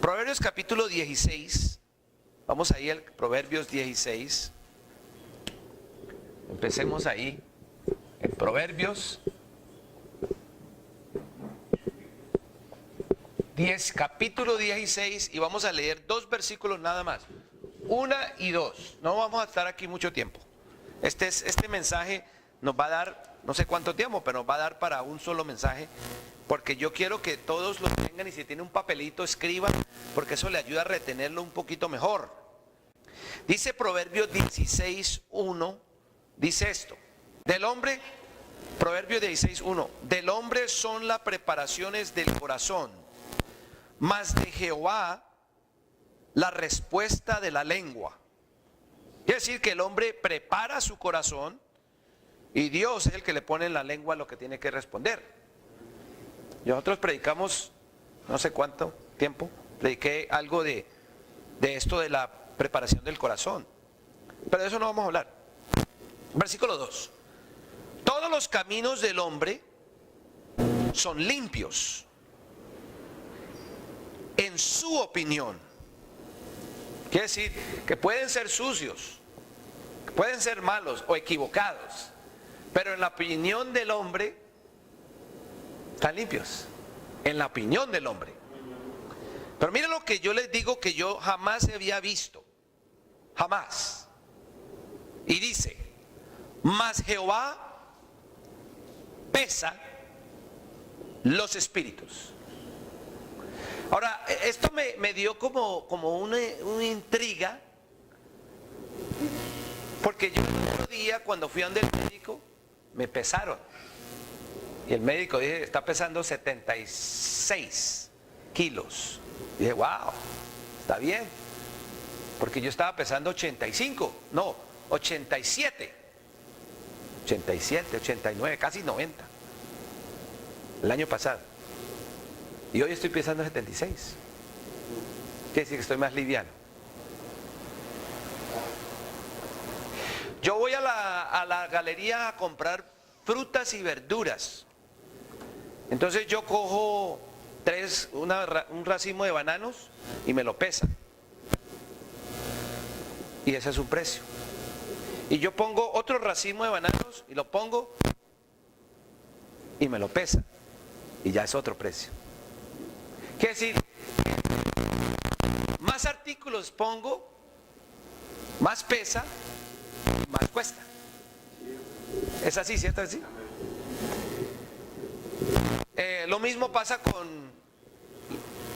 Proverbios capítulo 16. Vamos ahí al Proverbios 16. Empecemos ahí. En Proverbios 10, capítulo 16, y vamos a leer 2 versículos nada más. 1 y 2. No vamos a estar aquí mucho tiempo. Este mensaje nos va a dar, no sé cuánto tiempo, pero nos va a dar para un solo mensaje. Porque yo quiero que todos lo tengan, y si tiene un papelito escriban, porque eso le ayuda a retenerlo un poquito mejor. Dice Proverbios 16, 1, dice esto. Del hombre, Proverbios 16, 1. Del hombre son las preparaciones del corazón, mas de Jehová la respuesta de la lengua. Quiere decir que el hombre prepara su corazón y Dios es el que le pone en la lengua lo que tiene que responder. Nosotros predicamos, no sé cuánto tiempo, prediqué algo de esto de la preparación del corazón. Pero de eso no vamos a hablar. Versículo 2. Todos los caminos del hombre son limpios en su opinión. Quiere decir que pueden ser sucios, pueden ser malos o equivocados, pero en la opinión del hombre están limpios. En la opinión del hombre. Pero miren lo que yo les digo, que yo jamás había visto. Jamás. Y dice: mas Jehová pesa los espíritus. Ahora, esto me dio como una intriga, porque yo el otro día cuando fui a donde el médico me pesaron y el médico dice: está pesando 76 kilos. Y dije: wow, está bien, porque yo estaba pesando 87, 89, casi 90 el año pasado. Y hoy estoy pesando 76. Quiere decir que estoy más liviano. Yo voy a la galería a comprar frutas y verduras. Entonces yo cojo un racimo de bananos y me lo pesan. Y ese es un precio. Y yo pongo otro racimo de bananos y lo pongo y me lo pesan. Y ya es otro precio. Quiere decir, más artículos pongo, más pesa, más cuesta. ¿Es así, cierto? ¿Así? Lo mismo pasa con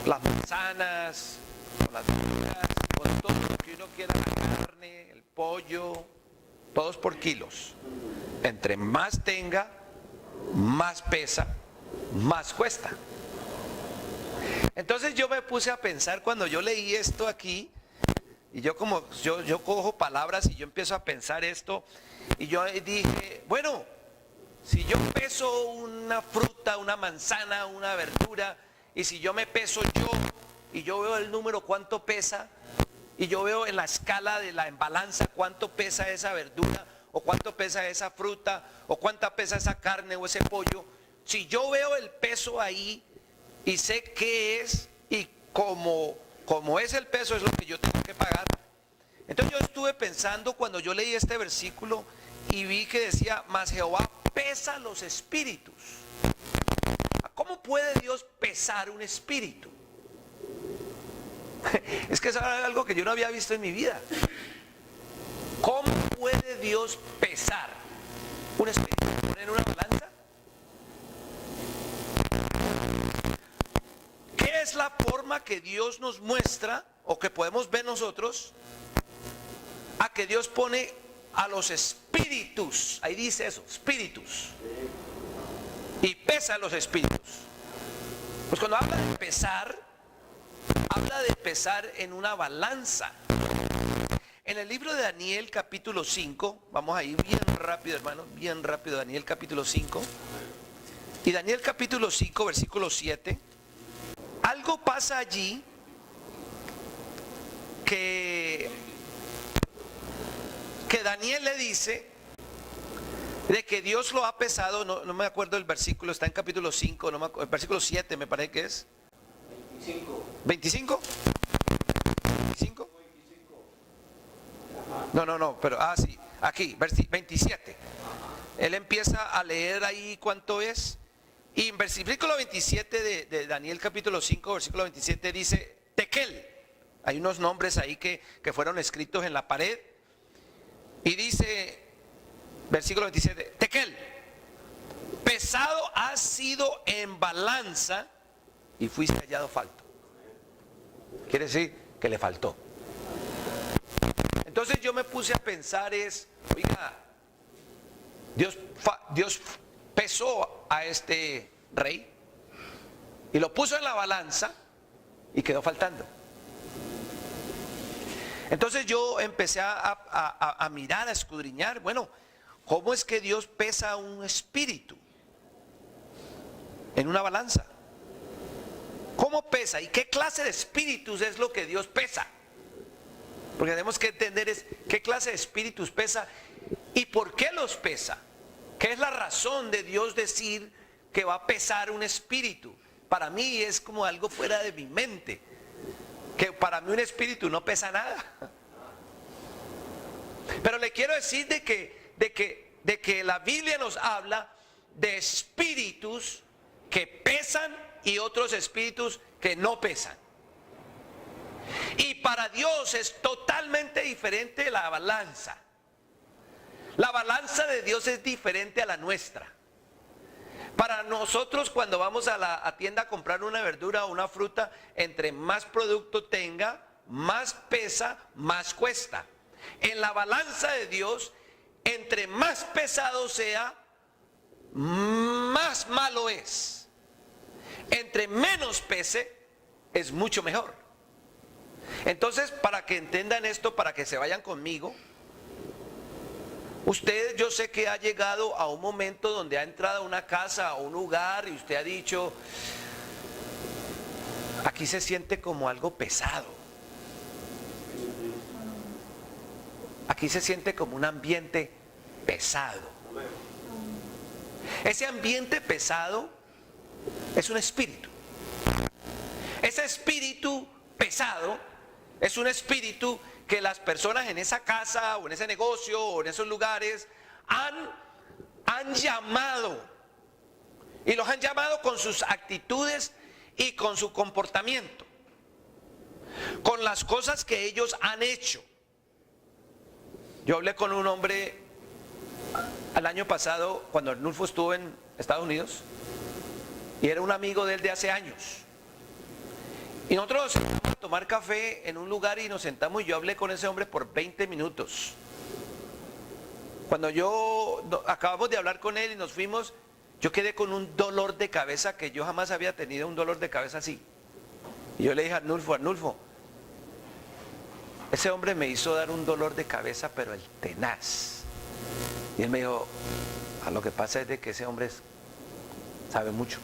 las manzanas, con las verduras, con todo lo que uno quiera, la carne, el pollo, todos por kilos. Entre más tenga, más pesa, más cuesta. Entonces yo me puse a pensar cuando yo leí esto aquí, y yo cojo palabras y yo empiezo a pensar esto, y yo dije: bueno, si yo peso una fruta, una manzana, una verdura, y si yo me peso yo, y yo veo el número cuánto pesa, y yo veo en la escala de la balanza cuánto pesa esa verdura, o cuánto pesa esa fruta, o cuánta pesa esa carne o ese pollo, si yo veo el peso ahí, y sé qué es, y como es el peso es lo que yo tengo que pagar. Entonces yo estuve pensando cuando yo leí este versículo y vi que decía: mas Jehová pesa los espíritus. ¿Cómo puede Dios pesar un espíritu? Es que eso era algo que yo no había visto en mi vida. ¿Cómo puede Dios pesar un espíritu? ¿Poner en una balanza? ¿Qué es la forma que Dios nos muestra o que podemos ver nosotros a que Dios pone a los espíritus? Ahí dice eso, espíritus. Y pesa los espíritus. Pues cuando habla de pesar en una balanza. En el libro de Daniel capítulo 5, vamos a ir bien rápido, hermano, bien rápido. Daniel capítulo 5. Y Daniel capítulo 5, versículo 7. Algo pasa allí que Daniel le dice de que Dios lo ha pesado. No me acuerdo el versículo, está en capítulo 5, el versículo 7 me parece que es. 25. ¿25? No, pero, sí, aquí, 27. Él empieza a leer ahí cuánto es. Y en versículo 27 de Daniel capítulo 5, versículo 27 dice, Tekel. Hay unos nombres ahí que fueron escritos en la pared. Y dice, versículo 27, Tekel, pesado has sido en balanza y fuiste hallado falto. Quiere decir que le faltó. Entonces yo me puse a pensar oiga, Dios pesó a este rey y lo puso en la balanza y quedó faltando. Entonces yo empecé a mirar, a escudriñar, bueno, ¿cómo es que Dios pesa un espíritu en una balanza? ¿Cómo pesa? ¿Y qué clase de espíritus es lo que Dios pesa? Porque tenemos que entender qué clase de espíritus pesa y por qué los pesa. ¿Qué es la razón de Dios decir que va a pesar un espíritu? Para mí es como algo fuera de mi mente. Que para mí un espíritu no pesa nada. Pero le quiero decir de que la Biblia nos habla de espíritus que pesan y otros espíritus que no pesan. Y para Dios es totalmente diferente la balanza. La balanza de Dios es diferente a la nuestra. Para nosotros cuando vamos a la tienda a comprar una verdura o una fruta, entre más producto tenga, más pesa, más cuesta. En la balanza de Dios, entre más pesado sea, más malo es. Entre menos pese, es mucho mejor. Entonces, para que entiendan esto, para que se vayan conmigo, usted, yo sé que ha llegado a un momento donde ha entrado a una casa, a un lugar, y usted ha dicho, aquí se siente como algo pesado. Aquí se siente como un ambiente pesado. Ese ambiente pesado es un espíritu. Ese espíritu pesado es un espíritu que las personas en esa casa o en ese negocio o en esos lugares han llamado. Y los han llamado con sus actitudes y con su comportamiento. Con las cosas que ellos han hecho. Yo hablé con un hombre el año pasado cuando Arnulfo estuvo en Estados Unidos. Y era un amigo de él de hace años. Y nosotros nos sentamos a tomar café en un lugar y nos sentamos y yo hablé con ese hombre por 20 minutos. Cuando acabamos de hablar con él y nos fuimos, yo quedé con un dolor de cabeza que yo jamás había tenido un dolor de cabeza así. Y yo le dije a Arnulfo, ese hombre me hizo dar un dolor de cabeza, pero el tenaz. Y él me dijo, lo que pasa es de que ese hombre sabe mucho.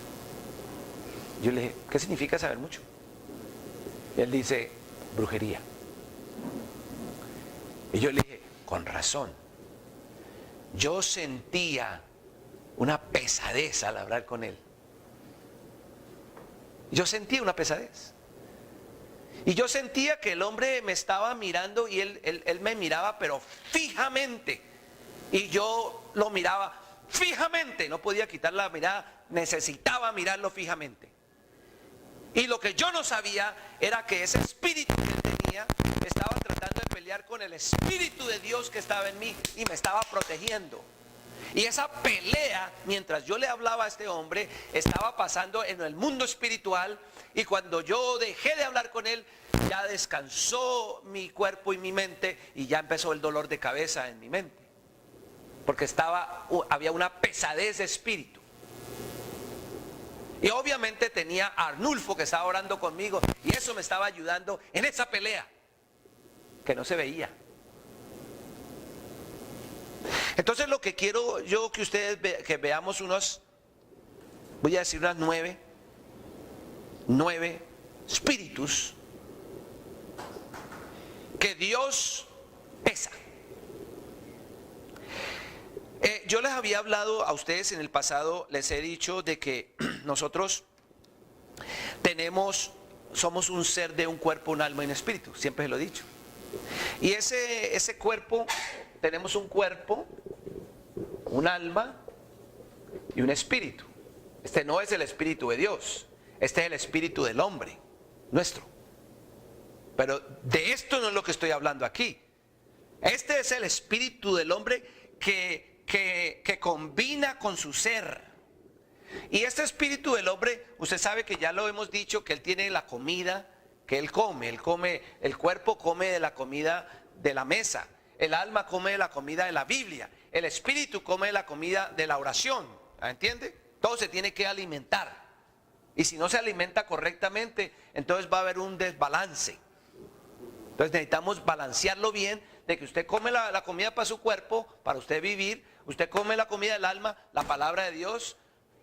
Yo le dije, ¿qué significa saber mucho? Y él dice, brujería. Y yo le dije, con razón. Yo sentía una pesadez al hablar con él. Yo sentía una pesadez. Y yo sentía que el hombre me estaba mirando y él me miraba, pero fijamente. Y yo lo miraba fijamente. No podía quitar la mirada, necesitaba mirarlo fijamente. Y lo que yo no sabía era que ese espíritu que él tenía estaba tratando de pelear con el espíritu de Dios que estaba en mí y me estaba protegiendo. Y esa pelea, mientras yo le hablaba a este hombre, estaba pasando en el mundo espiritual. Y cuando yo dejé de hablar con él, ya descansó mi cuerpo y mi mente y ya empezó el dolor de cabeza en mi mente. Porque había una pesadez de espíritu. Y obviamente tenía a Arnulfo que estaba orando conmigo y eso me estaba ayudando en esa pelea que no se veía. Entonces lo que quiero yo que ustedes que veamos voy a decir unas 9 espíritus que Dios pesa. Yo les había hablado a ustedes en el pasado, les he dicho de que nosotros tenemos somos un ser de un cuerpo, un alma y un espíritu, siempre lo he dicho. Y ese cuerpo, tenemos un cuerpo, un alma y un espíritu. Este no es el espíritu de Dios, este es el espíritu del hombre, nuestro. Pero de esto no es lo que estoy hablando aquí. Este es el espíritu del hombre que combina con su ser. Y este espíritu del hombre, usted sabe que ya lo hemos dicho, que él tiene la comida que él come, el cuerpo come de la comida de la mesa, el alma come de la comida de la Biblia, el espíritu come de la comida de la oración, ¿entiende? Todo se tiene que alimentar. Y si no se alimenta correctamente, entonces va a haber un desbalance. Entonces necesitamos balancearlo bien, de que usted come la comida para su cuerpo, para usted vivir, usted come la comida del alma, la palabra de Dios,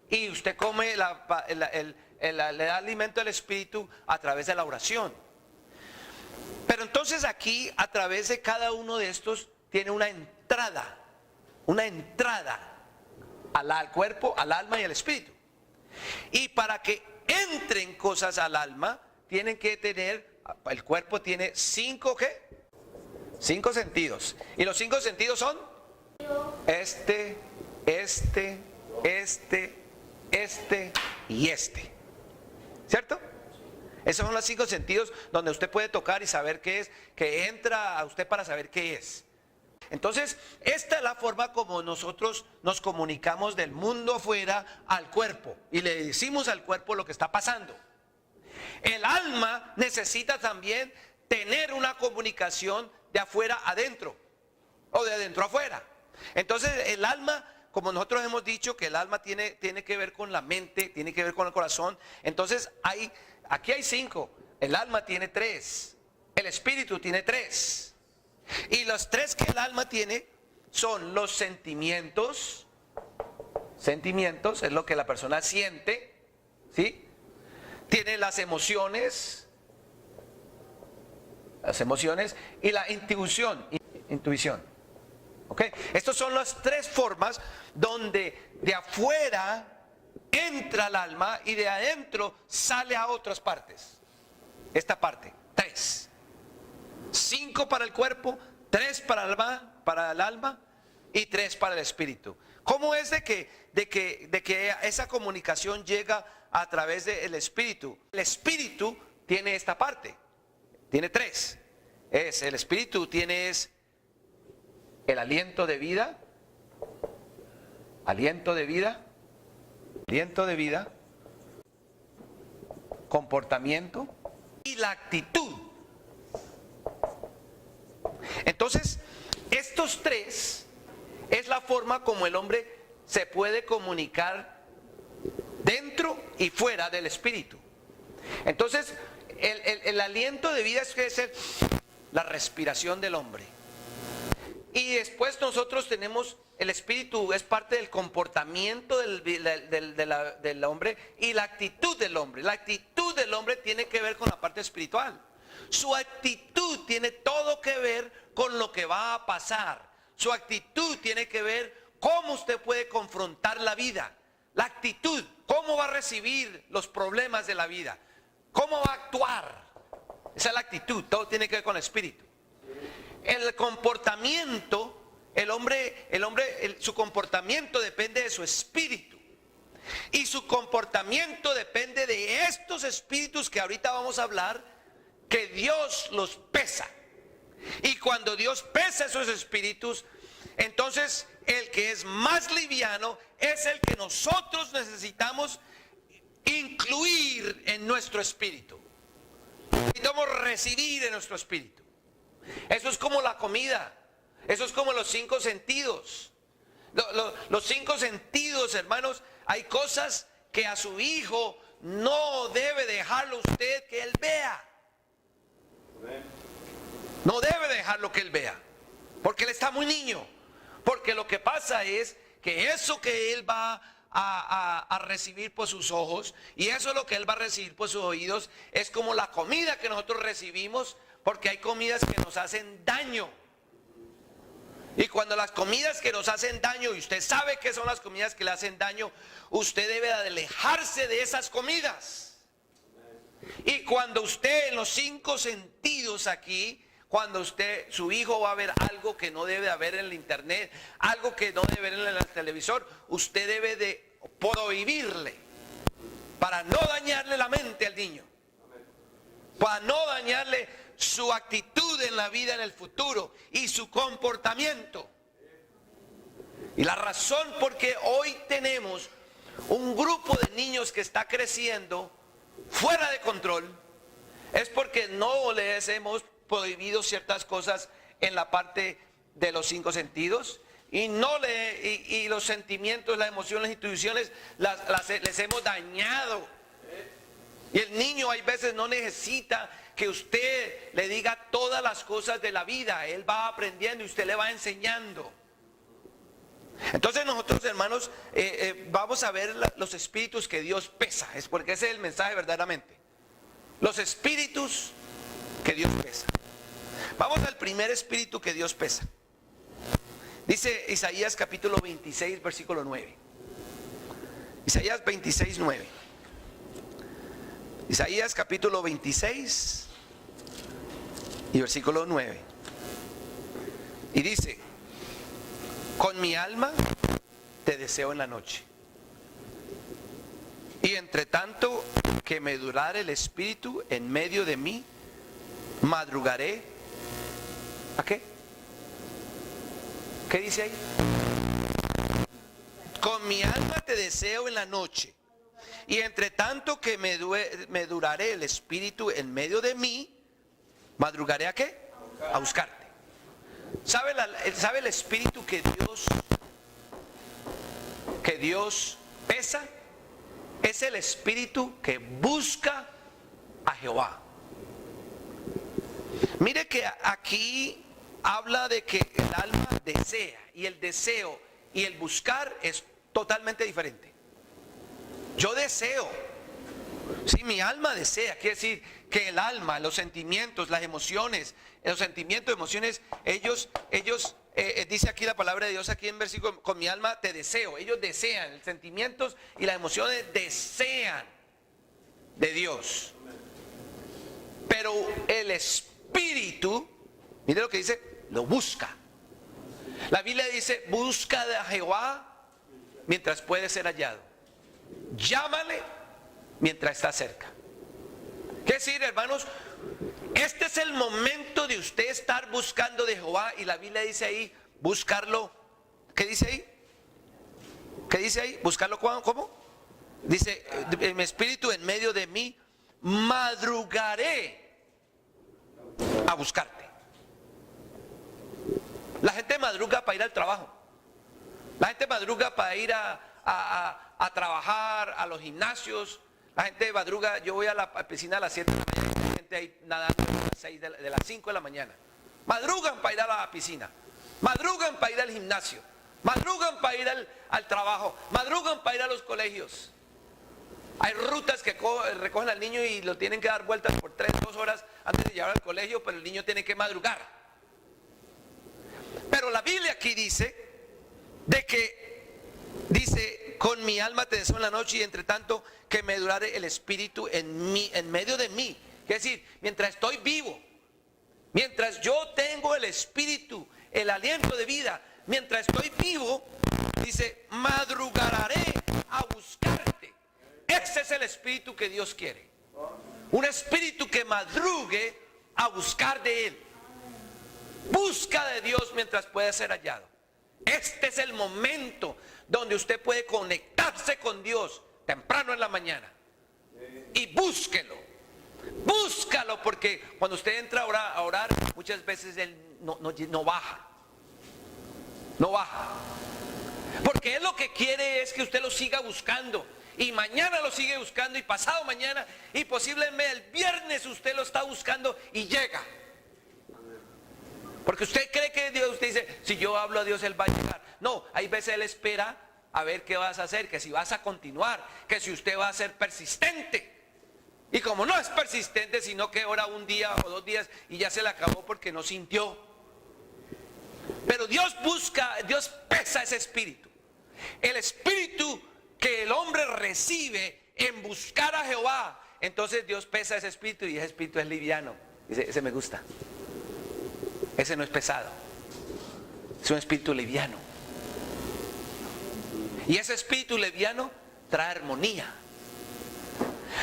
y usted come le da alimento al espíritu a través de la oración. Pero entonces aquí, a través de cada uno de estos, tiene una entrada al cuerpo, al alma y al espíritu. Y para que entren cosas al alma, tienen que tener, el cuerpo tiene 5 sentidos. Y los 5 sentidos son este y este. ¿Cierto? Esos son los 5 sentidos donde usted puede tocar y saber qué es, que entra a usted para saber qué es. Entonces, esta es la forma como nosotros nos comunicamos del mundo afuera al cuerpo y le decimos al cuerpo lo que está pasando. El alma necesita también tener una comunicación de afuera adentro o de adentro afuera. Entonces, el alma, como nosotros hemos dicho que el alma tiene que ver con la mente, tiene que ver con el corazón. Entonces, aquí hay 5. El alma tiene 3. El espíritu tiene 3. Y los 3 que el alma tiene son los sentimientos. Sentimientos es lo que la persona siente, ¿sí? Tiene las emociones y la intuición. ¿Ok? Estas son las 3 formas donde de afuera entra el alma y de adentro sale a otras partes. Esta parte, 3. 5 para el cuerpo, 3 para el alma y 3 para el espíritu. ¿Cómo es de que esa comunicación llega a través del espíritu? El espíritu tiene esta parte, tiene 3. El espíritu tiene el aliento de vida, comportamiento y la actitud. Entonces, estos 3 es la forma como el hombre se puede comunicar dentro y fuera del espíritu. Entonces, el aliento de vida es la respiración del hombre. Y después nosotros tenemos, el espíritu es parte del comportamiento del hombre y la actitud del hombre. La actitud del hombre tiene que ver con la parte espiritual. Su actitud tiene todo que ver con lo que va a pasar. Su actitud tiene que ver cómo usted puede confrontar la vida. La actitud, cómo va a recibir los problemas de la vida. Cómo va a actuar. Esa es la actitud, todo tiene que ver con el espíritu. El comportamiento, su comportamiento depende de su espíritu. Y su comportamiento depende de estos espíritus que ahorita vamos a hablar, que Dios los pesa. Y cuando Dios pesa esos espíritus, entonces el que es más liviano es el que nosotros necesitamos incluir en nuestro espíritu. Necesitamos recibir en nuestro espíritu. Eso es como la comida. Eso es como los 5 sentidos. Los 5 sentidos, hermanos, hay cosas que a su hijo no debe dejarlo usted que él vea. No debe dejarlo que él vea, porque él está muy niño. Porque lo que pasa es que eso que él va a recibir por sus ojos y eso es lo que él va a recibir por sus oídos, es como la comida que nosotros recibimos, porque hay comidas que nos hacen daño. Y cuando las comidas que nos hacen daño, y usted sabe que son las comidas que le hacen daño, usted debe alejarse de esas comidas. Y cuando usted en los 5 sentidos aquí, cuando su hijo va a ver algo que no debe haber en el internet, algo que no debe ver en el televisor, usted debe de prohibirle para no dañarle la mente al niño, para no dañarle su actitud en la vida en el futuro y su comportamiento. Y la razón por qué hoy tenemos un grupo de niños que está creciendo fuera de control es porque no les hemos prohibido ciertas cosas en la parte de los 5 sentidos y los sentimientos, las emociones, las instituciones les hemos dañado. Y el niño hay veces no necesita que usted le diga todas las cosas de la vida, él va aprendiendo y usted le va enseñando. Entonces nosotros, hermanos, vamos a ver los espíritus que Dios pesa, es porque ese es el mensaje verdaderamente. Los espíritus que Dios pesa. Vamos al primer espíritu que Dios pesa. Dice Isaías capítulo 26, versículo 9. Isaías 26, 9. Isaías capítulo 26 y versículo 9. Y dice: con mi alma te deseo en la noche, y entre tanto que me durare el espíritu en medio de mí, madrugaré. ¿A qué? ¿Qué dice ahí? Con mi alma te deseo en la noche, y entre tanto que me durare el espíritu en medio de mí, madrugaré. ¿A qué? A buscarte. ¿Sabe el espíritu que Dios pesa? Es el espíritu que busca a Jehová. Mire que aquí habla de que el alma desea, y el deseo y el buscar es totalmente diferente. Yo deseo, si mi alma desea, quiere decir que el alma, los sentimientos, las emociones, ellos dice aquí la palabra de Dios aquí en versículo: con mi alma te deseo. Ellos desean, los sentimientos y las emociones desean de Dios. Pero el espíritu, mire lo que dice, lo busca. La Biblia dice: busca a Jehová mientras puede ser hallado, llámale mientras está cerca. ¿Qué decir, hermanos? Este es el momento de usted estar buscando de Jehová. Y la Biblia dice ahí, buscarlo. ¿Qué dice ahí? ¿Qué dice ahí? ¿Buscarlo cómo? Dice: mi espíritu en medio de mí, madrugaré a buscarte. La gente madruga para ir al trabajo. La gente madruga para ir a trabajar, a los gimnasios. La gente madruga, yo voy a la piscina a las 7 de la mañana, hay gente ahí nadando a las 6 de las 5 de la mañana. Madrugan para ir a la piscina, madrugan para ir al gimnasio, madrugan para ir al trabajo, madrugan para ir a los colegios. Hay rutas que recogen al niño y lo tienen que dar vueltas por 2 horas antes de llevar al colegio, pero el niño tiene que madrugar. Pero la Biblia aquí dice con mi alma te deseo en la noche, y entre tanto que me durare el espíritu en medio de mí. Es decir, mientras estoy vivo, mientras yo tengo el espíritu, el aliento de vida, mientras estoy vivo, dice: madrugaré a buscarte. Ese es el espíritu que Dios quiere. Un espíritu que madrugue a buscar de Él. Busca de Dios mientras puede ser hallado. Este es el momento donde usted puede conectarse con Dios temprano en la mañana. Y búsquelo. Búscalo, porque cuando usted entra a orar, muchas veces Él no baja. No baja. Porque Él lo que quiere es que usted lo siga buscando. Y mañana lo sigue buscando, y pasado mañana, y posiblemente el viernes usted lo está buscando y llega. Porque usted cree que Dios, usted dice: si yo hablo a Dios, Él va a llegar. No, hay veces Él espera a ver qué vas a hacer, que si vas a continuar, que si usted va a ser persistente. Y como no es persistente, sino que ora un día o 2 días y ya se le acabó porque no sintió. Pero Dios pesa ese espíritu. El espíritu que el hombre recibe en buscar a Jehová, entonces Dios pesa ese espíritu y ese espíritu es liviano. Dice, ese me gusta. Ese no es pesado. Es un espíritu liviano. Y ese espíritu liviano trae armonía.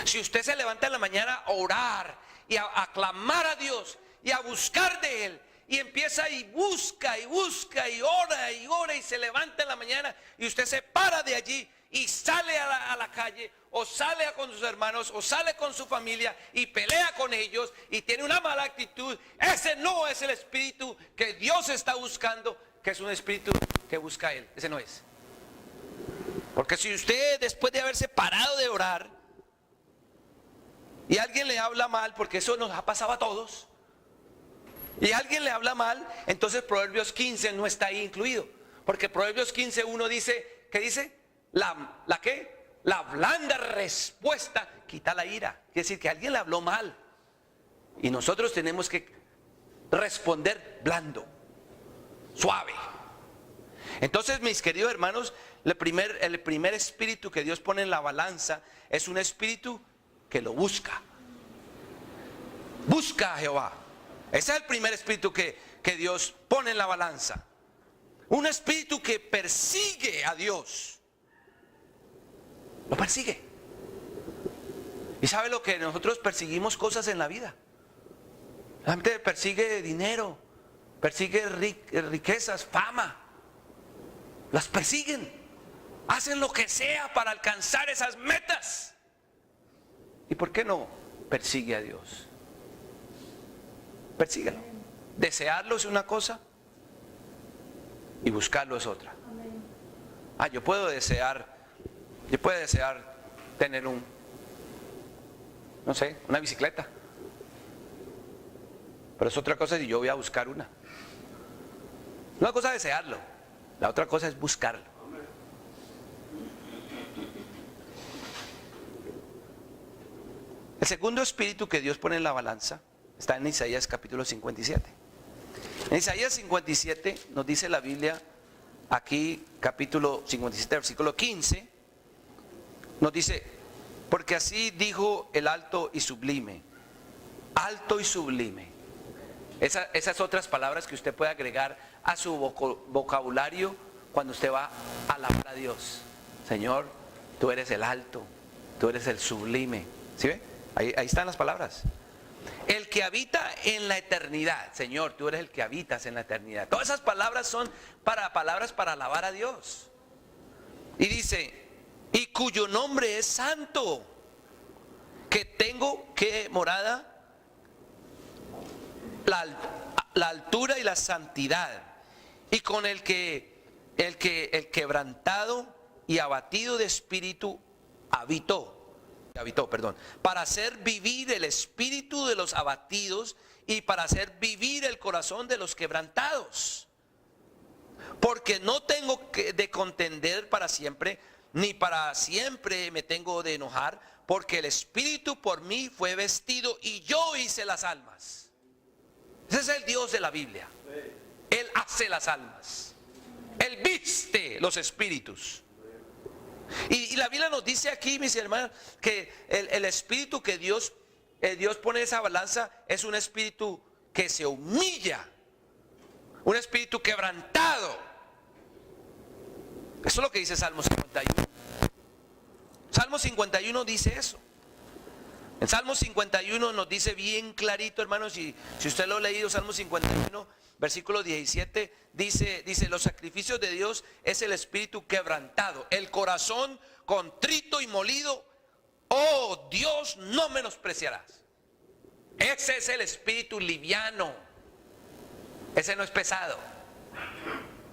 Si usted se levanta en la mañana a orar y a clamar a Dios y a buscar de Él, y empieza y busca y busca y ora y se levanta en la mañana y usted se para de allí y sale a la calle o sale con sus hermanos o sale con su familia y pelea con ellos y tiene una mala actitud, ese no es el espíritu que Dios está buscando, que es un espíritu que busca a Él. Ese no es. Porque si usted, después de haberse parado de orar y alguien le habla mal, porque eso nos ha pasado a todos, y alguien le habla mal, entonces Proverbios 15 no está ahí incluido. Porque Proverbios 15:1 dice, ¿qué dice? ¿La qué? La blanda respuesta quita la ira. Quiere decir que alguien le habló mal. Y nosotros tenemos que responder blando, suave. Entonces, mis queridos hermanos, el primer espíritu que Dios pone en la balanza es un espíritu que lo busca. Busca a Jehová. Ese es el primer espíritu que Dios pone en la balanza. Un espíritu que persigue a Dios. Lo persigue. ¿Y sabe lo que nosotros perseguimos cosas en la vida? La gente persigue dinero, persigue riquezas, fama. Las persiguen. Hacen lo que sea para alcanzar esas metas. ¿Y por qué no persigue a Dios? Persíguelo. Desearlo es una cosa y buscarlo es otra. Yo puedo desear tener una bicicleta. Pero es otra cosa si yo voy a buscar una. Una cosa es desearlo, la otra cosa es buscarlo. El segundo espíritu que Dios pone en la balanza está en Isaías capítulo 57. En Isaías 57 nos dice la Biblia, aquí capítulo 57, versículo 15, nos dice, porque así dijo el alto y sublime. Alto y sublime. Esas otras palabras que usted puede agregar a su vocabulario cuando usted va a alabar a Dios. Señor, tú eres el alto, tú eres el sublime. ¿Sí ve? Ahí están las palabras. El que habita en la eternidad. Señor, tú eres el que habitas en la eternidad. Todas esas palabras son palabras para alabar a Dios. Y dice, y cuyo nombre es santo, que tengo que morada la altura y la santidad, y con el quebrantado y abatido de espíritu habitó, para hacer vivir el espíritu de los abatidos y para hacer vivir el corazón de los quebrantados. Porque no tengo de contender para siempre, ni para siempre me tengo de enojar, porque el espíritu por mí fue vestido y yo hice las almas. Ese es el Dios de la Biblia. Él hace las almas. Él viste los espíritus. Y la Biblia nos dice aquí, mis hermanos, que el espíritu que Dios pone en esa balanza es un espíritu que se humilla, un espíritu quebrantado. Eso es lo que dice Salmo 51. Salmo 51 dice eso. En Salmo 51 nos dice bien clarito, hermanos, y si usted lo ha leído, Salmo 51, versículo 17, dice, los sacrificios de Dios es el espíritu quebrantado, el corazón contrito y molido, oh Dios, no menospreciarás. Ese es el espíritu liviano, ese no es pesado.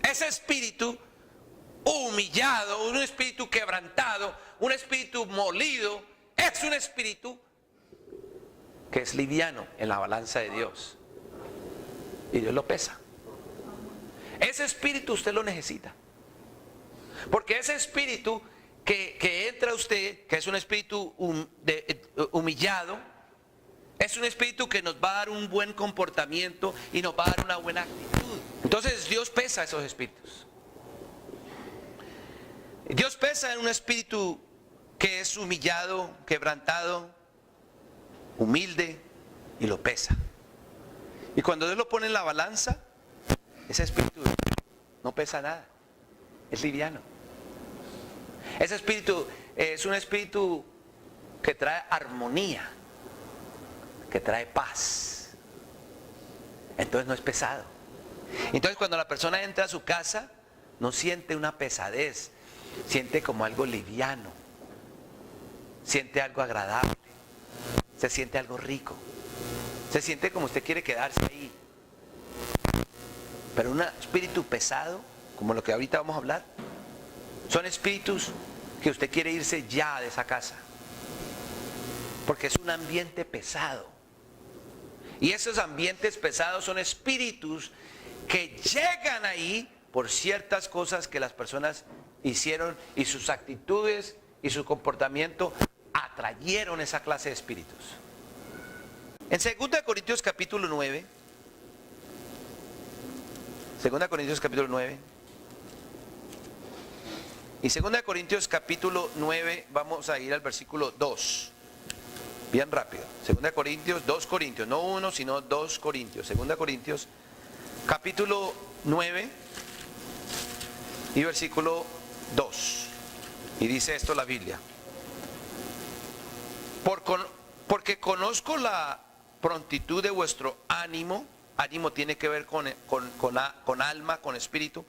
Ese espíritu humillado, un espíritu quebrantado, un espíritu molido, es un espíritu que es liviano en la balanza de Dios. Y Dios lo pesa. Ese espíritu usted lo necesita. Porque ese espíritu que entra a usted, que es un espíritu humillado, es un espíritu que nos va a dar un buen comportamiento y nos va a dar una buena actitud. Entonces Dios pesa esos espíritus. Dios pesa en un espíritu que es humillado, quebrantado, humilde y lo pesa. Y cuando Dios lo pone en la balanza, ese espíritu no pesa nada, es liviano. Ese espíritu es un espíritu que trae armonía, que trae paz. Entonces no es pesado. Entonces cuando la persona entra a su casa, no siente una pesadez, siente como algo liviano, siente algo agradable, se siente algo rico, se siente como usted quiere quedarse ahí. Pero un espíritu pesado, como lo que ahorita vamos a hablar, son espíritus que usted quiere irse ya de esa casa, porque es un ambiente pesado. Y esos ambientes pesados son espíritus que llegan ahí por ciertas cosas que las personas hicieron y sus actitudes y su comportamiento atrayeron esa clase de espíritus. En 2 Corintios capítulo 9, 2 Corintios capítulo 9, y 2 Corintios capítulo 9 vamos a ir al versículo 2. Bien rápido. 2 Corintios, 2 Corintios, no 1 sino 2 Corintios. 2 Corintios capítulo 9 y versículo 2. Y dice esto la Biblia. Porque conozco la prontitud de vuestro ánimo. Ánimo tiene que ver con alma, con espíritu,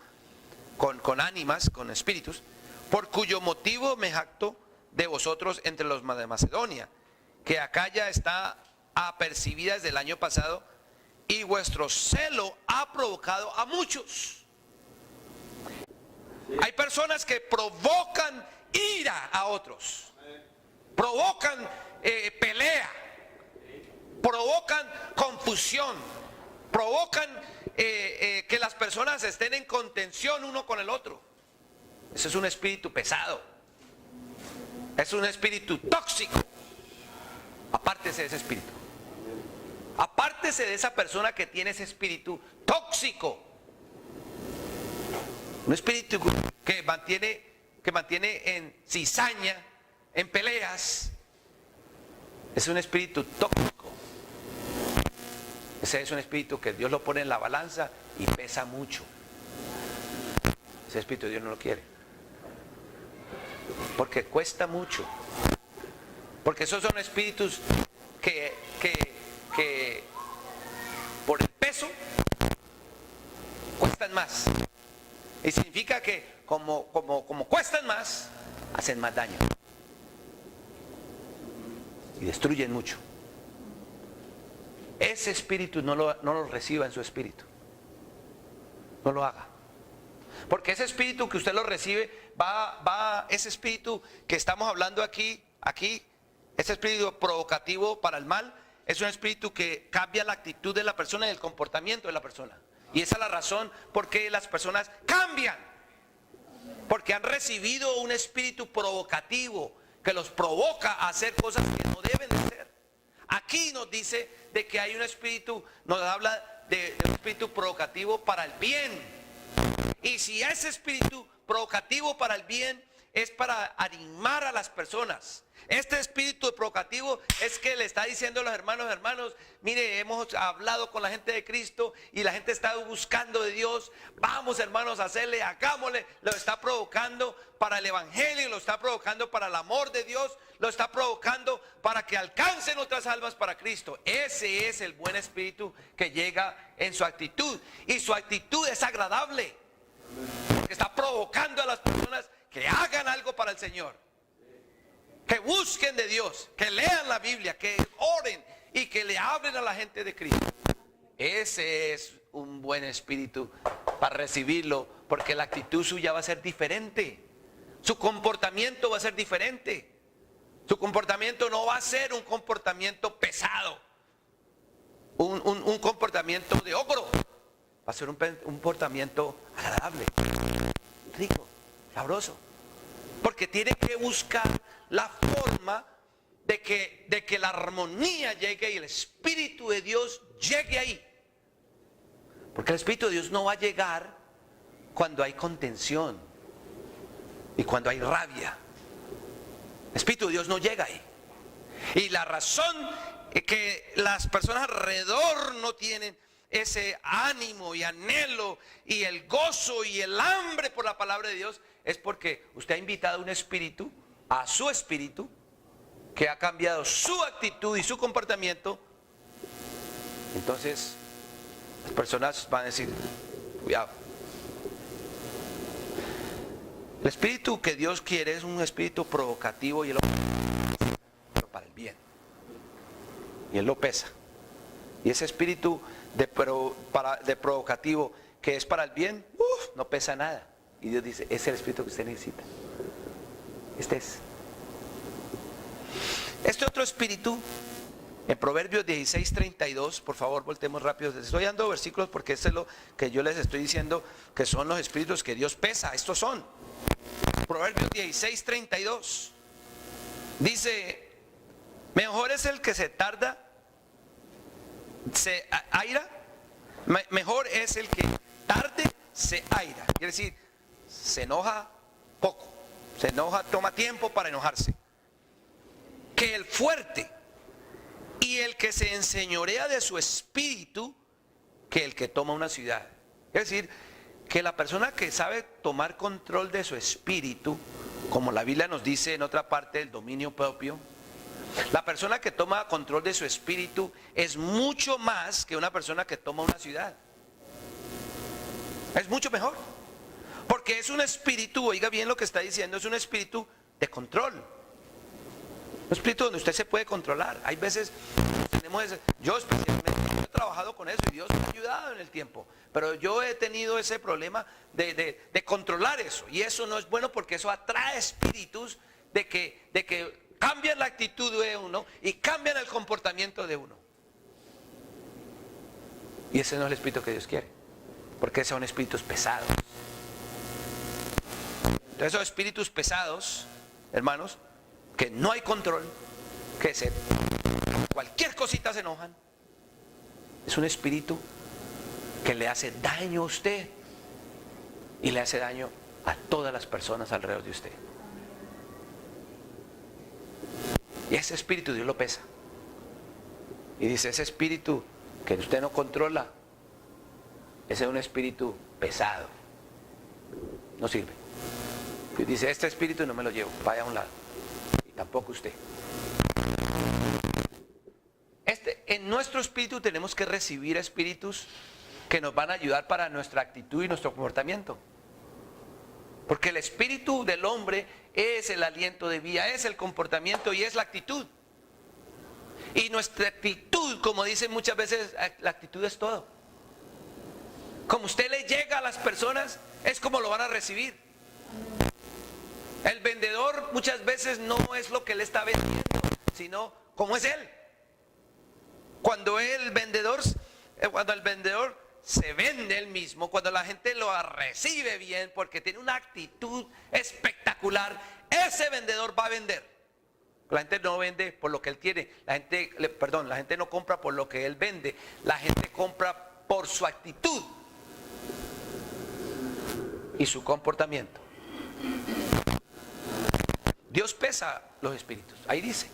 con ánimas, con espíritus. Por cuyo motivo me jacto de vosotros entre los de Macedonia, que Acaya está apercibida desde el año pasado, y vuestro celo ha provocado a muchos. Hay personas que provocan ira a otros, provocan pelea, provocan confusión, provocan que las personas estén en contención uno con el otro. Ese es un espíritu pesado, es un espíritu tóxico. Apártese de ese espíritu. Apártese de esa persona que tiene ese espíritu tóxico. Un espíritu que mantiene en cizaña, en peleas. Es un espíritu tóxico. Ese es un espíritu que Dios lo pone en la balanza y pesa mucho. Ese espíritu Dios no lo quiere. Porque cuesta mucho. Porque esos son espíritus que por el peso cuestan más. Y significa que como cuestan más, hacen más daño. Y destruyen mucho. Ese espíritu no lo reciba en su espíritu. No lo haga. Porque ese espíritu que usted lo recibe, ese espíritu que estamos hablando aquí, ese espíritu provocativo para el mal, es un espíritu que cambia la actitud de la persona y el comportamiento de la persona. Y esa es la razón por qué las personas cambian. Porque han recibido un espíritu provocativo que los provoca a hacer cosas que no deben de hacer. Aquí nos dice de que hay un espíritu, nos habla de un espíritu provocativo para el bien. Y si ese espíritu provocativo para el bien es para animar a las personas, este espíritu provocativo es que le está diciendo a los hermanos, mire, hemos hablado con la gente de Cristo y la gente está buscando de Dios, vamos hermanos a hacerle, hagámosle, lo está provocando para el evangelio, lo está provocando para el amor de Dios, lo está provocando para que alcancen otras almas para Cristo. Ese es el buen espíritu que llega en su actitud, y su actitud es agradable, porque está provocando a las personas que hagan algo para el Señor, que busquen de Dios, que lean la Biblia, que oren y que le hablen a la gente de Cristo. Ese es un buen espíritu para recibirlo, porque la actitud suya va a ser diferente, su comportamiento va a ser diferente, su comportamiento no va a ser un comportamiento pesado, un comportamiento de ogro, va a ser un comportamiento agradable, rico, sabroso, porque tiene que buscar la forma de que la armonía llegue y el Espíritu de Dios llegue ahí. Porque el Espíritu de Dios no va a llegar cuando hay contención y cuando hay rabia. El Espíritu de Dios no llega ahí. Y la razón que las personas alrededor no tienen ese ánimo y anhelo y el gozo y el hambre por la palabra de Dios, es porque usted ha invitado un espíritu, a su espíritu, que ha cambiado su actitud y su comportamiento. Entonces las personas van a decir, cuidado. El espíritu que Dios quiere es un espíritu provocativo y él pero para el bien. Y él lo pesa. Y ese espíritu de provocativo que es para el bien, no pesa nada. Y Dios dice, ese es el espíritu que usted necesita. Este es. Este otro espíritu, en Proverbios 16:32, por favor, voltemos rápido. Les estoy dando versículos porque este es lo que yo les estoy diciendo, que son los espíritus que Dios pesa. Estos son. Proverbios 16:32. Dice, mejor es el que se tarda, se aira. Mejor es el que tarde se aira. Quiere decir, se enoja poco. Se enoja, toma tiempo para enojarse. Que el fuerte y el que se enseñorea de su espíritu, que el que toma una ciudad. Es decir, que la persona que sabe tomar control de su espíritu, como la Biblia nos dice en otra parte, el dominio propio, la persona que toma control de su espíritu es mucho más que una persona que toma una ciudad. Es mucho mejor. Porque es un espíritu, oiga bien lo que está diciendo, es un espíritu de control. Un espíritu donde usted se puede controlar. Hay veces tenemos yo especialmente he trabajado con eso y Dios me ha ayudado en el tiempo. Pero yo he tenido ese problema de controlar eso. Y eso no es bueno porque eso atrae espíritus de que cambian la actitud de uno y cambian el comportamiento de uno. Y ese no es el espíritu que Dios quiere. Porque esos son espíritus pesados. Entonces esos espíritus pesados, hermanos, que no hay control, cualquier cosita se enojan, es un espíritu que le hace daño a usted y le hace daño a todas las personas alrededor de usted. Y ese espíritu Dios lo pesa. Y dice, ese espíritu que usted no controla, ese es un espíritu pesado. No sirve. Dios dice, este espíritu no me lo llevo, vaya a un lado. Y tampoco usted. En nuestro espíritu tenemos que recibir espíritus que nos van a ayudar para nuestra actitud y nuestro comportamiento. Porque el espíritu del hombre es el aliento de vida, es el comportamiento y es la actitud. Y nuestra actitud, como dicen muchas veces, la actitud es todo. Como usted le llega a las personas, es como lo van a recibir. El vendedor muchas veces no es lo que él está vendiendo, sino cómo es él. Cuando el vendedor se vende él mismo, cuando la gente lo recibe bien porque tiene una actitud espectacular, ese vendedor va a vender. La gente no vende por lo que él tiene, la gente no compra por lo que él vende, la gente compra por su actitud y su comportamiento. Dios pesa los espíritus, ahí dice.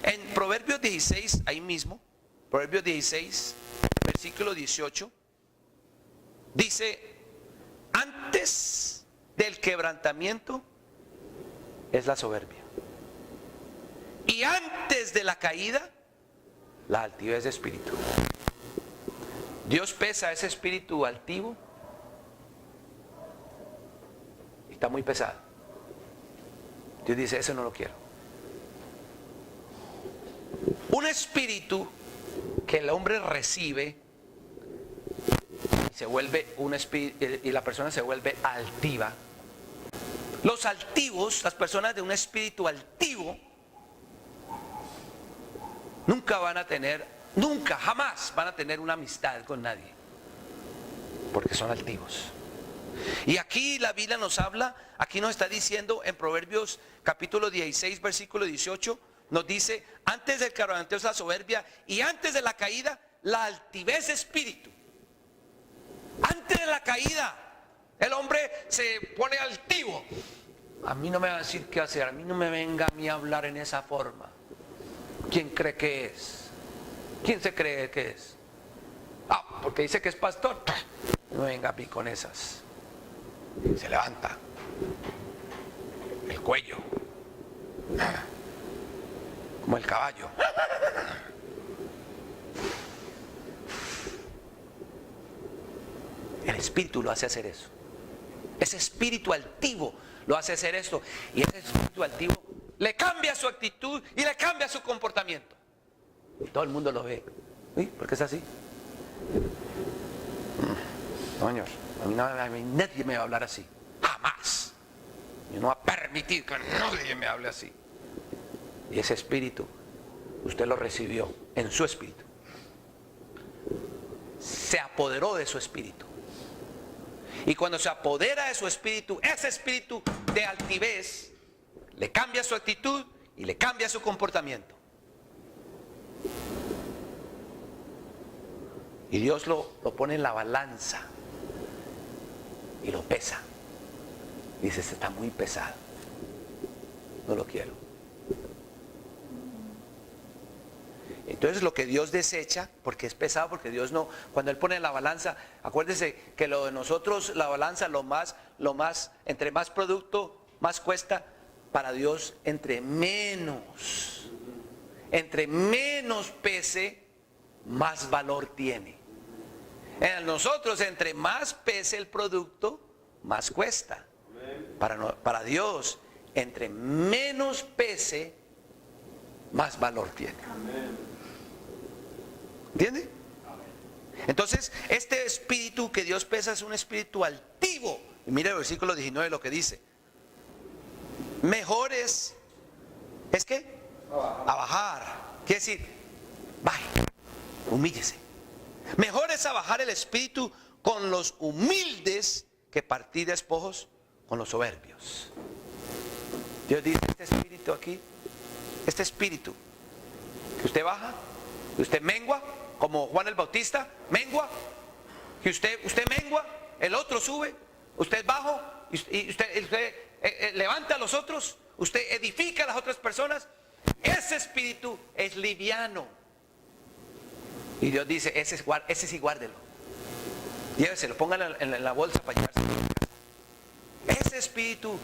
En Proverbios 16, ahí mismo, Proverbios 16, versículo 18, dice, antes del quebrantamiento es la soberbia. Y antes de la caída, la altivez de espíritu. Dios pesa ese espíritu altivo y está muy pesado. Dios dice, eso no lo quiero. Un espíritu que el hombre recibe y se vuelve un espíritu, y la persona se vuelve altiva. Los altivos, las personas de un espíritu altivo, nunca, jamás van a tener una amistad con nadie, porque son altivos. Y aquí la Biblia nos habla, aquí nos está diciendo en Proverbios capítulo 16, versículo 18, nos dice, antes del quebrantamiento es la soberbia y antes de la caída, la altivez de espíritu. Antes de la caída, el hombre se pone altivo. A mí no me va a decir qué hacer, a mí no me venga a mí a hablar en esa forma. ¿Quién cree que es? ¿Quién se cree que es? Ah, porque dice que es pastor. No venga a mí con esas. Se levanta el cuello como el caballo. El espíritu lo hace hacer eso. Ese espíritu altivo lo hace hacer esto. Y ese espíritu altivo le cambia su actitud y le cambia su comportamiento. Y todo el mundo lo ve. ¿Sí? ¿Por qué es así? No, señor, a mí nadie me va a hablar así. Jamás. Yo no voy a permitir que nadie me hable así. Y ese espíritu, usted lo recibió en su espíritu. Se apoderó de su espíritu. Y cuando se apodera de su espíritu, ese espíritu de altivez le cambia su actitud y le cambia su comportamiento. Y Dios lo pone en la balanza y lo pesa. Dice, este está muy pesado. No lo quiero. Entonces lo que Dios desecha, porque es pesado, porque Dios no, cuando Él pone en la balanza, acuérdese que lo de nosotros, la balanza, entre más producto, más cuesta. Para Dios, entre menos pese, más valor tiene. En nosotros, entre más pese el producto, más cuesta. Para Dios, entre menos pese, más valor tiene. ¿Entiende? Entonces, este espíritu que Dios pesa es un espíritu altivo. Y mire el versículo 19 lo que dice. Mejor es ¿qué? A bajar. Quiere decir, baje, humíllese. Mejor es abajar el espíritu con los humildes que partir despojos con los soberbios. Dios dice, este espíritu aquí, este espíritu que usted baja, que usted mengua, como Juan el Bautista, mengua, que usted mengua, el otro sube, usted es bajo, y usted levanta a los otros, usted edifica a las otras personas. Ese espíritu es liviano. Y Dios dice, ese sí guárdelo. Lléveselo, póngalo en la bolsa para llevarse. Ese espíritu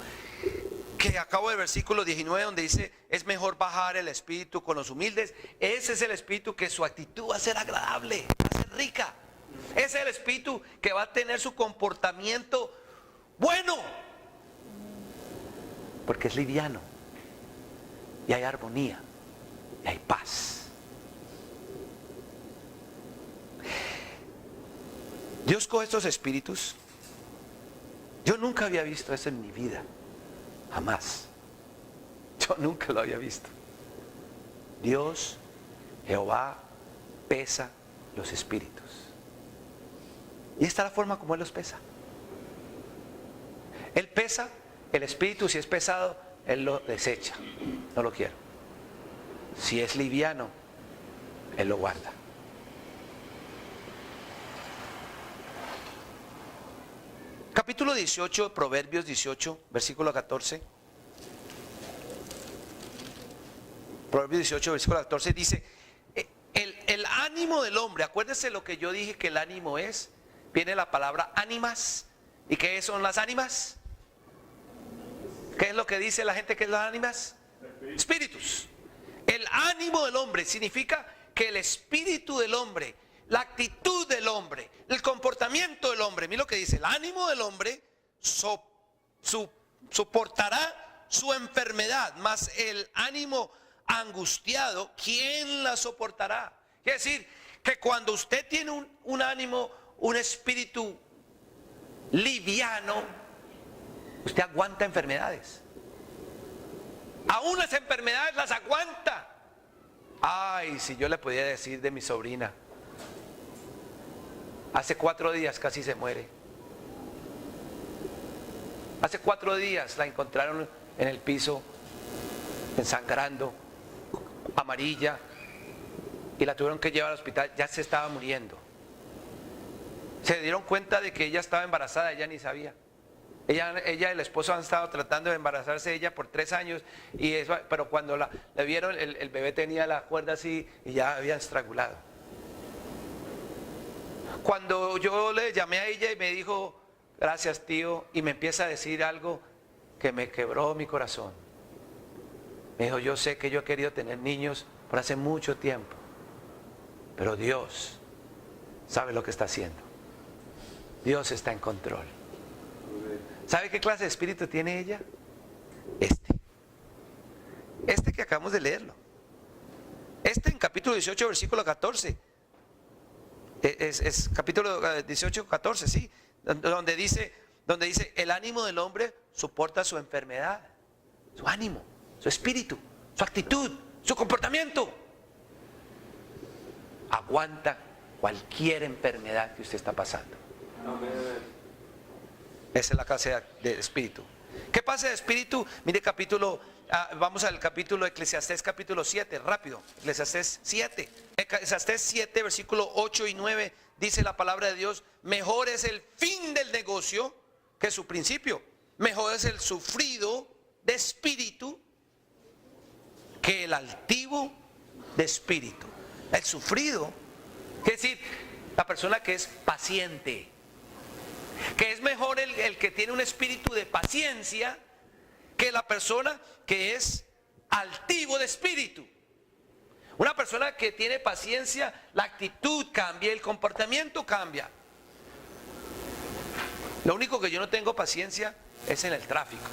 que acabo del versículo 19 donde dice, es mejor bajar el espíritu con los humildes. Ese es el espíritu que su actitud va a ser agradable, va a ser rica. Ese es el espíritu que va a tener su comportamiento bueno. Porque es liviano. Y hay armonía. Y hay paz. Dios coge estos espíritus. Yo nunca había visto eso en mi vida. Jamás. Yo nunca lo había visto. Dios, Jehová, pesa los espíritus. Y esta es la forma como Él los pesa. Él pesa el espíritu. Si es pesado, Él lo desecha. No lo quiero. Si es liviano, Él lo guarda. Capítulo 18, Proverbios 18, versículo 14. Proverbios 18, versículo 14 dice, el ánimo del hombre, acuérdese lo que yo dije que el ánimo es, viene la palabra ánimas. ¿Y qué son las ánimas? ¿Qué es lo que dice la gente que es las ánimas? Espíritus. El ánimo del hombre significa que el espíritu del hombre, la actitud del hombre, el comportamiento del hombre, mira lo que dice, el ánimo del hombre soportará su enfermedad, mas el ánimo angustiado, ¿quién la soportará? Quiere decir que cuando usted tiene un ánimo, un espíritu liviano, usted aguanta enfermedades. Aún las enfermedades las aguanta. Ay, si yo le pudiera decir de mi sobrina, hace 4 días casi se muere. Hace 4 días la encontraron en el piso, ensangrando, amarilla, y la tuvieron que llevar al hospital, ya se estaba muriendo. Se dieron cuenta de que ella estaba embarazada, ella ni sabía. Ella y el esposo han estado tratando de embarazarse ella por 3 años, pero cuando le vieron, el bebé tenía la cuerda así y ya había estrangulado. Cuando yo le llamé a ella y me dijo, gracias tío, y me empieza a decir algo que me quebró mi corazón. Me dijo, yo sé que yo he querido tener niños por hace mucho tiempo, pero Dios sabe lo que está haciendo. Dios está en control. ¿Sabe qué clase de espíritu tiene ella? Este que acabamos de leerlo. En capítulo 18, versículo 14. Es capítulo 18, 14, sí. Donde dice, el ánimo del hombre soporta su enfermedad. Su ánimo, su espíritu, su actitud, su comportamiento. Aguanta cualquier enfermedad que usted está pasando. Amén. Esa es la clase de espíritu. ¿Qué pasa de espíritu? Mire vamos al capítulo de Eclesiastés capítulo 7, rápido. Eclesiastés 7. Eclesiastés 7, versículo 8 y 9, dice la palabra de Dios, mejor es el fin del negocio que su principio. Mejor es el sufrido de espíritu que el altivo de espíritu. El sufrido, quiere decir, la persona que es paciente. Que es mejor el que tiene un espíritu de paciencia que la persona que es altivo de espíritu. Una persona que tiene paciencia, la actitud cambia, el comportamiento cambia. Lo único que yo no tengo paciencia es en el tráfico.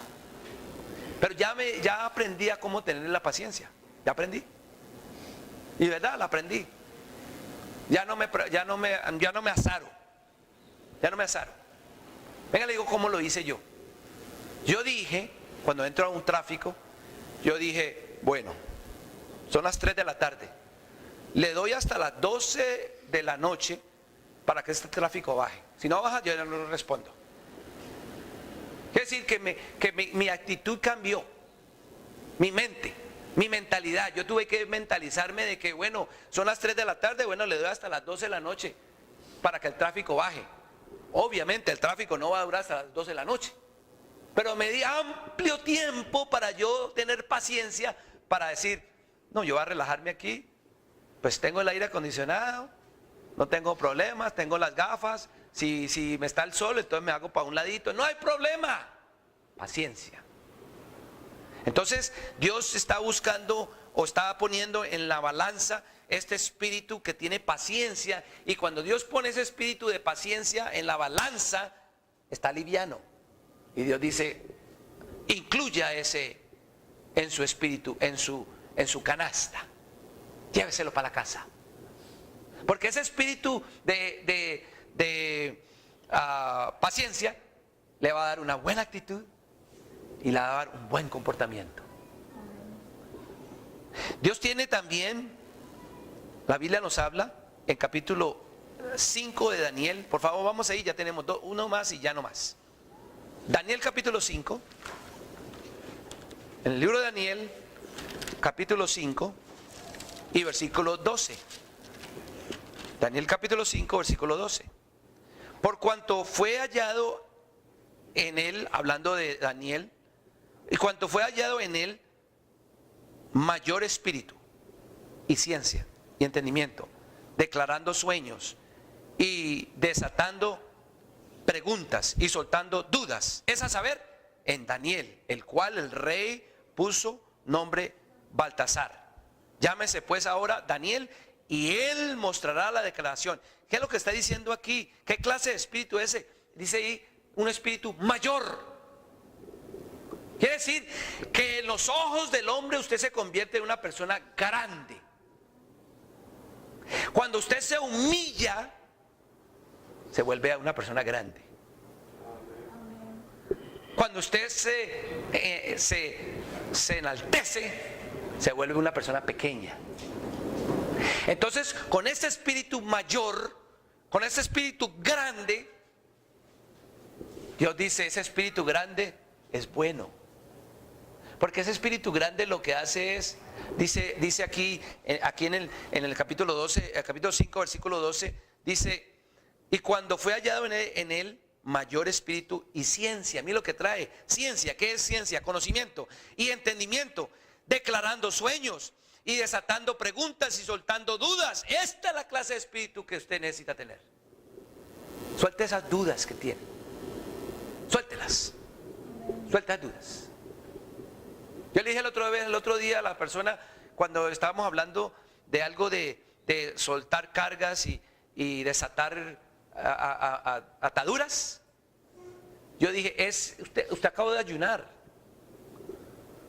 Pero ya aprendí a cómo tener la paciencia. Ya aprendí. Y de verdad la aprendí. Ya no me azaro. Ya no me azaro. Venga, le digo cómo lo hice yo. Yo dije, cuando entro a un tráfico, yo dije, bueno, son las 3 de la tarde. Le doy hasta las 12 de la noche para que este tráfico baje. Si no baja, yo ya no respondo. Quiere decir que mi actitud cambió. Mi mente, mi mentalidad. Yo tuve que mentalizarme de que, bueno, son las 3 de la tarde, bueno, le doy hasta las 12 de la noche para que el tráfico baje. Obviamente el tráfico no va a durar hasta las 12 de la noche, pero me di amplio tiempo para yo tener paciencia para decir, no, yo voy a relajarme aquí, pues tengo el aire acondicionado, no tengo problemas, tengo las gafas, si me está el sol, entonces me hago para un ladito, no hay problema, paciencia. Entonces Dios está buscando o está poniendo en la balanza este espíritu que tiene paciencia, y cuando Dios pone ese espíritu de paciencia en la balanza, está liviano. Y Dios dice, incluya ese en su espíritu, en su canasta. Lléveselo para la casa. Porque ese espíritu de paciencia le va a dar una buena actitud y le va a dar un buen comportamiento. Dios tiene también, la Biblia nos habla en capítulo 5 de Daniel. Por favor, vamos ahí, ya tenemos uno más y ya no más. Daniel capítulo 5. En el libro de Daniel, capítulo 5 y versículo 12. Daniel capítulo 5, versículo 12. Por cuanto fue hallado en él, hablando de Daniel, y cuanto fue hallado en él mayor espíritu y ciencia y entendimiento, declarando sueños y desatando preguntas y soltando dudas, es a saber, en Daniel, el cual el rey puso nombre Baltasar. Llámese pues ahora Daniel, y él mostrará la declaración. ¿Qué es lo que está diciendo aquí? ¿Qué clase de espíritu es ese? Dice ahí, un espíritu mayor. Quiere decir que en los ojos del hombre usted se convierte en una persona grande. Cuando usted se humilla, se vuelve a una persona grande. Cuando usted se enaltece, se vuelve una persona pequeña. Entonces, con ese espíritu mayor, con ese espíritu grande, Dios dice, ese espíritu grande es bueno. Porque ese espíritu grande lo que hace es, dice aquí en el capítulo 12, el capítulo 5, versículo 12, dice, y cuando fue hallado en él mayor espíritu y ciencia. Mira lo que trae ciencia. ¿Qué es ciencia? Conocimiento y entendimiento, declarando sueños y desatando preguntas y soltando dudas. Esta es la clase de espíritu que usted necesita tener. Suelte esas dudas que tiene. Suéltelas. Suelta dudas. Yo le dije el otro día a la persona, cuando estábamos hablando de algo de soltar cargas y desatar ataduras, yo dije, usted acaba de ayunar.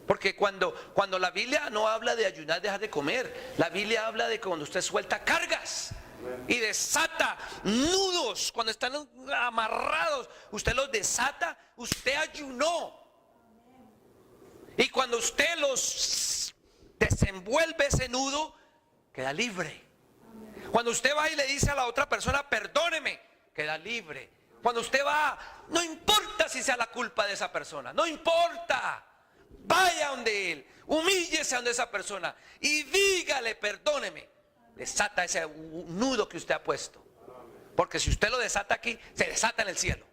Porque cuando la Biblia no habla de ayunar, dejar de comer, la Biblia habla de cuando usted suelta cargas y desata nudos, cuando están amarrados, usted los desata, usted ayunó. Y cuando usted los desenvuelve ese nudo, queda libre. Cuando usted va y le dice a la otra persona, perdóneme, queda libre. Cuando usted va, no importa si sea la culpa de esa persona, no importa. Vaya donde él, humíllese donde esa persona y dígale, perdóneme. Desata ese nudo que usted ha puesto. Porque si usted lo desata aquí, se desata en el cielo.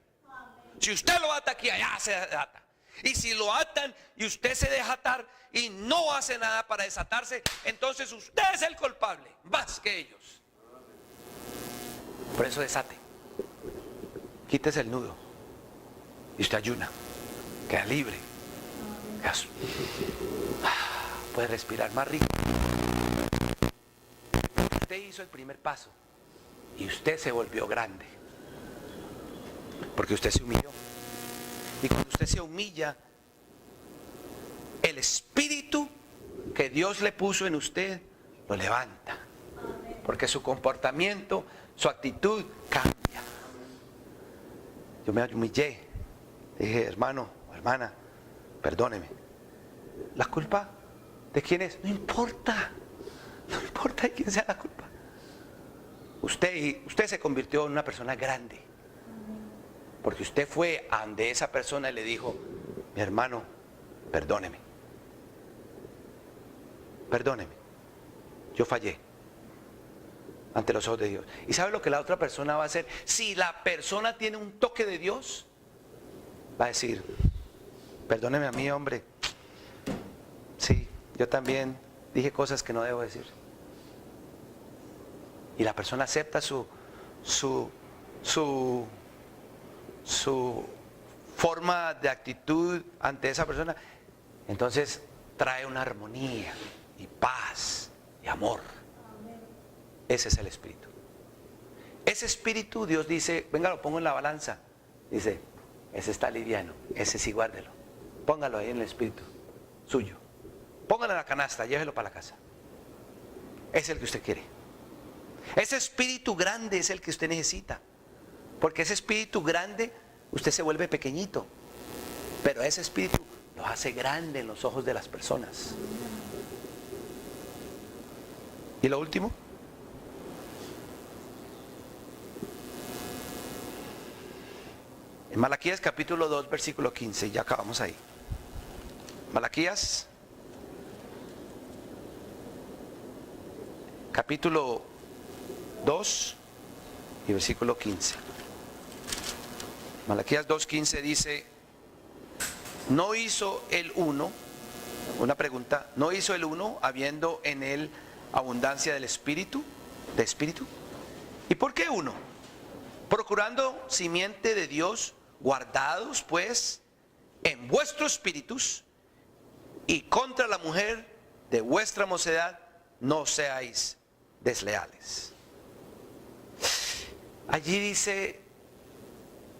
Si usted lo ata aquí, allá se desata. Y si lo atan y usted se deja atar y no hace nada para desatarse, entonces usted es el culpable, más que ellos. Por eso desate. Quítese el nudo. Y usted ayuna. Queda libre. Puede respirar más rico. Usted hizo el primer paso y usted se volvió grande. Porque usted se humilló. Y cuando usted se humilla, el espíritu que Dios le puso en usted lo levanta. Porque su comportamiento, su actitud cambia. Yo me humillé. Dije, hermano, hermana, perdóneme. ¿La culpa de quién es? No importa. No importa de quién sea la culpa. Usted se convirtió en una persona grande. Porque usted fue a donde esa persona y le dijo, mi hermano, perdóneme. Perdóneme. Yo fallé ante los ojos de Dios. ¿Y sabe lo que la otra persona va a hacer? Si la persona tiene un toque de Dios, va a decir, perdóneme a mí, hombre. Sí, yo también dije cosas que no debo decir. Y la persona acepta su forma de actitud ante esa persona. Entonces trae una armonía y paz y amor. Ese es el espíritu. Ese espíritu, Dios dice, venga, lo pongo en la balanza. Dice, ese está liviano, ese sí, guárdelo. Póngalo ahí en el espíritu suyo. Póngalo en la canasta, llévelo para la casa. Es el que usted quiere. Ese espíritu grande es el que usted necesita. Porque ese espíritu grande, usted se vuelve pequeñito. Pero ese espíritu lo hace grande en los ojos de las personas. ¿Y lo último? En Malaquías capítulo 2, versículo 15, ya acabamos ahí. Malaquías capítulo 2 y versículo 15. Malaquías 2:15 dice, no hizo el uno, una pregunta, no hizo el uno habiendo en él abundancia del espíritu, de espíritu. ¿Y por qué uno? Procurando simiente de Dios, guardados pues en vuestros espíritus, y contra la mujer de vuestra mocedad no seáis desleales. Allí dice,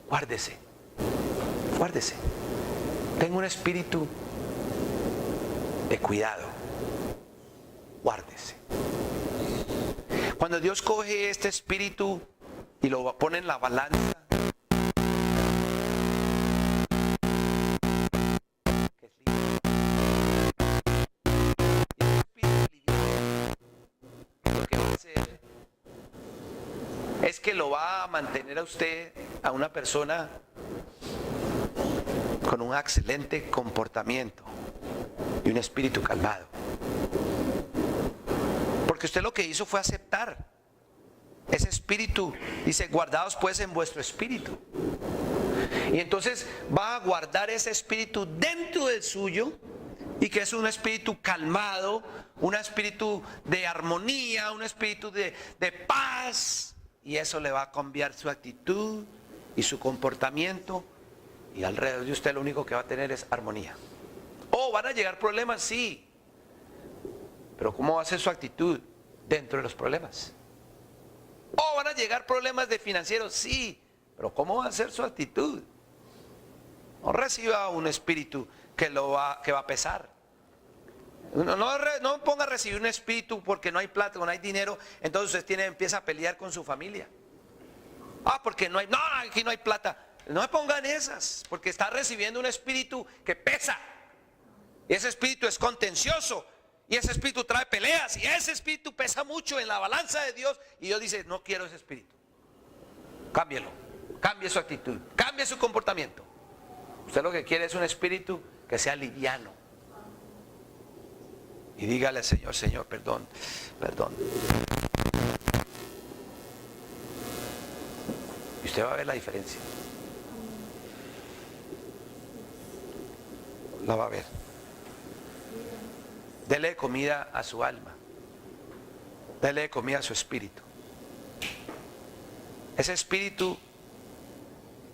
guárdese, guárdese. Tenga un espíritu de cuidado. Guárdese. Cuando Dios coge este espíritu y lo pone en la balanza, que es libre, y el espíritu libre, lo que va a hacer es que lo va a mantener a usted, a una persona con un excelente comportamiento y un espíritu calmado. Porque usted lo que hizo fue aceptar ese espíritu. Dice, guardaos pues en vuestro espíritu. Y entonces va a guardar ese espíritu dentro del suyo, y que es un espíritu calmado, un espíritu de armonía, un espíritu de paz. Y eso le va a cambiar su actitud y su comportamiento. Y alrededor de usted lo único que va a tener es armonía. Oh, ¿van a llegar problemas? Sí. Pero ¿cómo va a ser su actitud dentro de los problemas? Oh, ¿van a llegar problemas de financieros? Sí. Pero ¿cómo va a ser su actitud? No reciba un espíritu que va a pesar. No ponga a recibir un espíritu porque no hay plata, no hay dinero, entonces usted empieza a pelear con su familia. Porque no, aquí no hay plata. No me pongan esas, porque está recibiendo un espíritu que pesa. Y ese espíritu es contencioso. Y ese espíritu trae peleas. Y ese espíritu pesa mucho en la balanza de Dios. Y Dios dice, no quiero ese espíritu. Cámbielo. Cambie su actitud. Cambie su comportamiento. Usted lo que quiere es un espíritu que sea liviano. Y dígale al Señor, Señor, perdón. Y usted va a ver la diferencia. La va a ver. Dele comida a su alma. Dele comida a su espíritu. Ese espíritu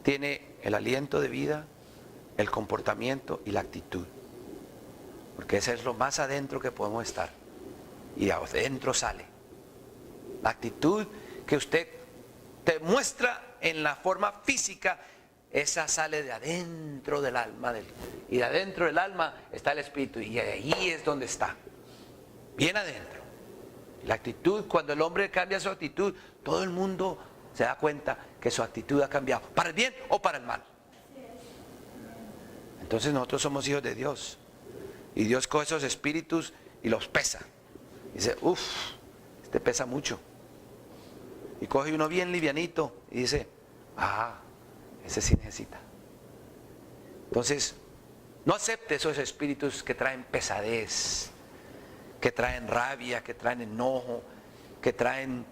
tiene el aliento de vida, el comportamiento y la actitud. Porque ese es lo más adentro que podemos estar. Y de adentro sale. La actitud que usted te muestra en la forma física, esa sale de adentro del alma. Y de adentro del alma está el espíritu. Y ahí es donde está. Bien adentro. La actitud, cuando el hombre cambia su actitud, todo el mundo se da cuenta que su actitud ha cambiado. ¿Para el bien o para el mal? Entonces nosotros somos hijos de Dios. Y Dios coge esos espíritus y los pesa. Y dice, este pesa mucho. Y coge uno bien livianito y dice, ese sí necesita. Entonces, no acepte esos espíritus que traen pesadez, que traen rabia, que traen enojo, que traen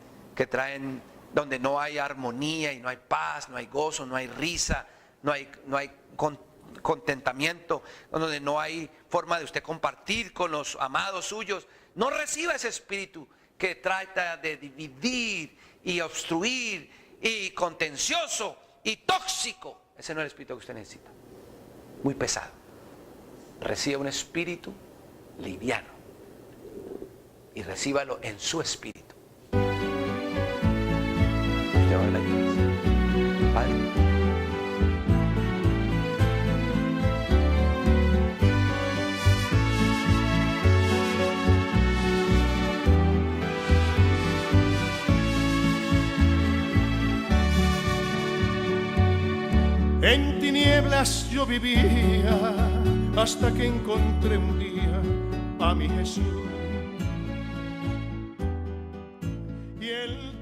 donde no hay armonía y no hay paz, no hay gozo, no hay risa, no hay contentamiento, donde no hay forma de usted compartir con los amados suyos. No reciba ese espíritu que trata de dividir y obstruir y contencioso y tóxico. Ese no es el espíritu que usted necesita. Muy pesado. Reciba un espíritu liviano y recíbalo en su espíritu. Usted va a ver la diferencia. Padre, en tinieblas yo vivía hasta que encontré un día a mi Jesús. Y él